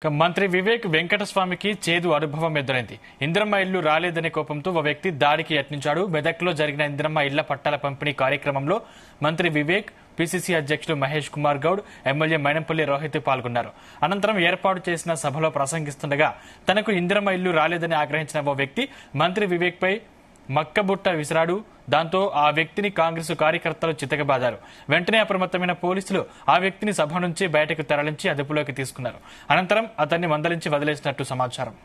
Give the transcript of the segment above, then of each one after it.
మంత్రి వివేక్ వెంకటస్వామికి చేదు అనుభవం ఎదురైంది. ఇందిరమ్మ ఇల్లు రాలేదనే కోపంతో ఓ వ్యక్తి దాడికి యత్నించాడు. మెదక్లో జరిగిన ఇందిరమ్మ ఇళ్ల పట్టాల పంపిణీ కార్యక్రమంలో మంత్రి వివేక్, పిసిసి అధ్యక్షులు మహేష్ కుమార్ గౌడ్, ఎమ్మెల్యే మైనంపల్లి రోహిత్ పాల్గొన్నారు. అనంతరం ఏర్పాటు చేసిన సభలో ప్రసంగిస్తుండగా తనకు ఇందిరమ్మ ఇల్లు రాలేదని ఆగ్రహించిన ఓ వ్యక్తి మంత్రి వివేక్ పై మక్కబుట్ట విసిరాడు. దాంతో ఆ వ్యక్తిని కాంగ్రెస్ కార్యకర్తలు చితకబాదారు. వెంటనే అప్రమత్తమైన పోలీసులు ఆ వ్యక్తిని సభ నుంచి బయటకు తరలించి అదుపులోకి తీసుకున్నారు. అనంతరం అతన్ని మందలించి వదిలేసినట్టు సమాచారం.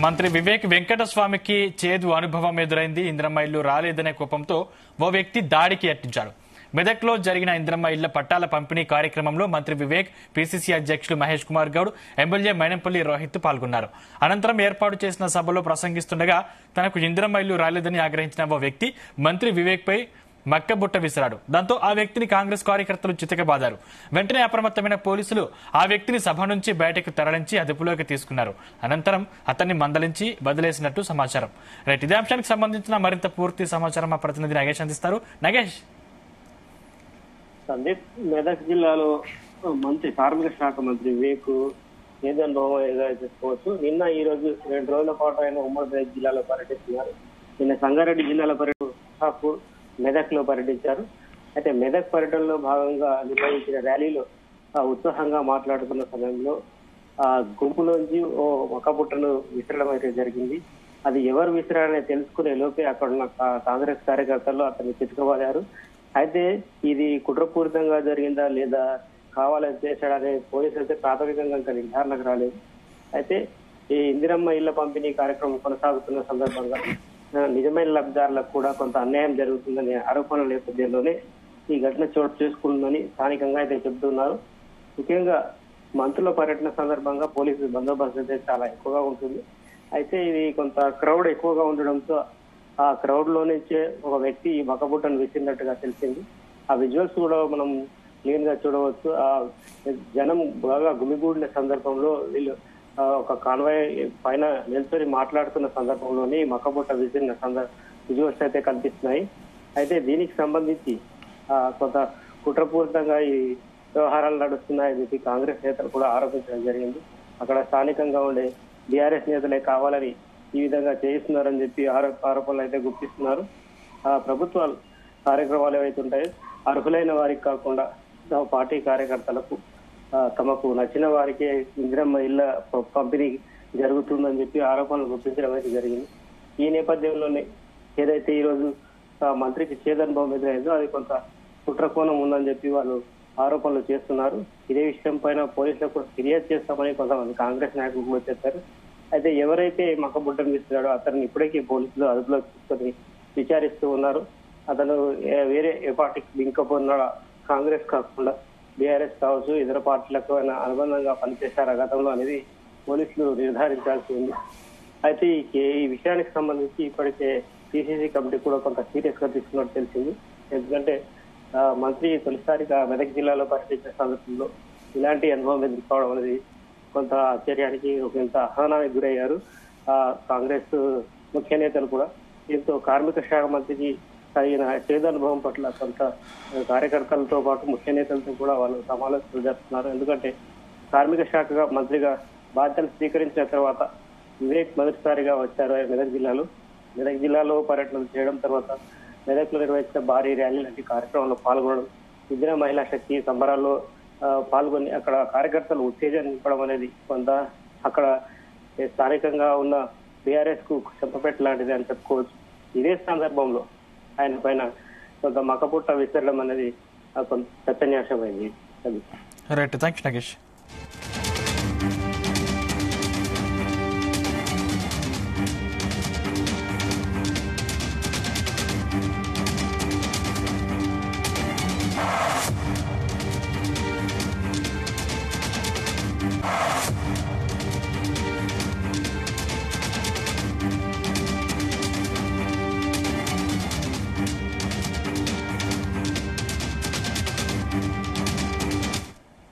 మంత్రి వివేక్ వెంకటస్వామికి చేదు అనుభవం ఎదురైంది. ఇందిరమ్మ ఇల్లు రాలేదనే కోపంతో ఓ వ్యక్తి దాడికి యత్నించాడు. మెదక్లో జరిగిన ఇందిరమ్మ ఇళ్ల పట్టాల పంపిణీ కార్యక్రమంలో మంత్రి వివేక్, పిసిసి అధ్యక్షులు మహేష్ కుమార్ గౌడ్, ఎమ్మెల్యే మైనంపల్లి రోహిత్ పాల్గొన్నారు. అనంతరం ఏర్పాటు చేసిన సభలో ప్రసంగిస్తుండగా తనకు ఇందిరమ్మ ఇల్లు రాలేదని ఆగ్రహించిన ఓ వ్యక్తి మంత్రి వివేక్ పై మక్కబుట్ట విసిరాడు. దాంతో ఆ వ్యక్తిని కాంగ్రెస్ కార్యకర్తలు చితకబాదారు. వెంటనే అప్రమత్తమైన పోలీసులు ఆ వ్యక్తిని సభ నుంచి బయటకు తరలించి అదుపులోకి తీసుకున్నారు. అనంతరం అతన్ని మందలించి వదిలేసినట్టు సమాచారం. రైట్, ఇదే అంశానికి సంబంధించిన మరింత పూర్తి సమాచారం మా ప్రతినిధి నగేష్ అందిస్తారు. నగేష్. సందీప్, మెదక్ జిల్లాలో మంత్రి కార్మిక శాఖ మంత్రి వివేక్ ఏదైనా చేసుకోవచ్చు. నిన్న ఈ రోజు 2 రోజుల పాటు ఆయన ఉమ్మడి మెదక్ జిల్లాలో పర్యటిస్తున్నారు. నిన్న సంగారెడ్డి జిల్లాలో పర్యటన, మెదక్ లో పర్యటించారు. అయితే మెదక్ పర్యటనలో భాగంగా నిర్వహించిన ర్యాలీలో ఉత్సాహంగా మాట్లాడుతున్న సమయంలో ఆ గుంపులోంచి ఓ ఒక్కబుట్టను విసరడం అయితే జరిగింది. అది ఎవరు విసిరారని తెలుసుకునే లోపే అక్కడ ఉన్న కాంగ్రెస్ కార్యకర్తలు అతన్ని చితకబాదారు. అయితే ఇది కుట్రపూరితంగా జరిగిందా లేదా కావాలని చేశాడనే పోలీసులు అయితే ప్రాథమికంగా ఇంకా నిర్ధారణకు రాలేదు. అయితే ఈ ఇందిరమ్మ ఇళ్ల పంపిణీ కార్యక్రమం కొనసాగుతున్న సందర్భంగా నిజమైన లబ్ధిదారులకు కూడా కొంత అన్యాయం జరుగుతుందనే ఆరోపణల నేపథ్యంలోనే ఈ ఘటన చోటు చేసుకుంటుందని స్థానికంగా అయితే చెబుతున్నారు. ముఖ్యంగా మంత్రుల పర్యటన సందర్భంగా పోలీసు బందోబస్తు అయితే చాలా ఎక్కువగా ఉంటుంది. అయితే ఇది కొంత క్రౌడ్ ఎక్కువగా ఉండడంతో ఆ క్రౌడ్ లో నుంచే ఒక వ్యక్తి ఈ మక్కబుట్టను విసిరినట్టుగా తెలిసింది. ఆ విజువల్స్ కూడా మనం క్లీన్ గా చూడవచ్చు. ఆ జనం బాగా గుమిగూడిన సందర్భంలో వీళ్ళు ఒక కాన్వాయ్ పైన నిల్చొని మాట్లాడుతున్న సందర్భంలోనే మక్కబుట్ట విసిరిన విజువల్స్ అయితే కనిపిస్తున్నాయి. అయితే దీనికి సంబంధించి కొంత కుట్రపూరితంగా ఈ వ్యవహారాలు నడుస్తున్నాయని కాంగ్రెస్ నేతలు కూడా ఆరోపించడం జరిగింది. అక్కడ స్థానికంగా ఉండే బీఆర్ఎస్ నేతలే కావాలని ఈ విధంగా చేయిస్తున్నారని చెప్పి ఆరోపణలు అయితే గుర్తిస్తున్నారు. ప్రభుత్వాలు కార్యక్రమాలు ఏవైతే ఉంటాయో అర్హులైన వారికి కాకుండా పార్టీ కార్యకర్తలకు తమకు నచ్చిన వారికే ఇందిరమ్మ ఇళ్ల పంపిణీ జరుగుతుందని చెప్పి ఆరోపణలు గుర్తించడం అయితే జరిగింది. ఈ నేపథ్యంలోనే ఏదైతే ఈ రోజు మంత్రికి చేదనుభవం ఎదురైందో అది కొంత కుట్రకోణం ఉందని చెప్పి వాళ్ళు ఆరోపణలు చేస్తున్నారు. ఇదే విషయం పైన పోలీసులకు ఫిర్యాదు చేస్తామని కొంతమంది కాంగ్రెస్ నాయకులు కూడా చెప్పారు. అయితే ఎవరైతే మక్కబుట్టను ఇస్తున్నాడో అతన్ని ఇప్పటికీ పోలీసులు అదుపులో తీసుకొని విచారిస్తూ ఉన్నారు. అతను వేరే ఏ పార్టీకి లింక్ ఉన్నాడా, కాంగ్రెస్ కాకుండా బీఆర్ఎస్ కావచ్చు ఇతర పార్టీలకు అనుబంధంగా పనిచేశారా గతంలో అనేది పోలీసులు నిర్ధారించాల్సి ఉంది. అయితే ఈ విషయానికి సంబంధించి ఇప్పటికే పిసిసి కమిటీ కూడా కొంత సీరియస్ గా తీసుకున్నట్టు తెలిసింది. ఎందుకంటే మంత్రి తొలిసారిగా మెదక్ జిల్లాలో పర్యటించిన సందర్భంలో ఇలాంటి అనుభవం ఎదుర్కోవడం అనేది కొంత ఆశ్చర్యానికి కొంత అసహనానికి గురయ్యారు కాంగ్రెస్ ముఖ్య నేతలు కూడా. దీంతో కార్మిక శాఖ మంత్రికి తగిన చేదనుభవం పట్ల కొంత కార్యకర్తలతో పాటు ముఖ్య నేతలతో కూడా వాళ్ళు సమాలోచనలు జరుపుతున్నారు. ఎందుకంటే కార్మిక శాఖగా మంత్రిగా బాధ్యతలు స్వీకరించిన తర్వాత వివేక్ మొదటిసారిగా వచ్చారు మెదక్ జిల్లాలో పర్యటన చేయడం, తర్వాత మెదక్లో నిర్వహించిన భారీ ర్యాలీ లాంటి కార్యక్రమంలో పాల్గొనడం, ఇందిరా మహిళా శక్తి సంబరాల్లో పాల్గొని అక్కడ కార్యకర్తలు ఉత్తేజం నింపడం అనేది కొంత అక్కడ స్థానికంగా ఉన్న బీఆర్ఎస్ కు చెప్పపెట్ట లాంటిది అని చెప్పుకోవచ్చు. ఇదే సందర్భంలో ఆయన పైన కొంత మక్కబుట్ట విసరడం అనేది కొంత చర్చనీయాంశమైంది. Right, thanks Nagesh.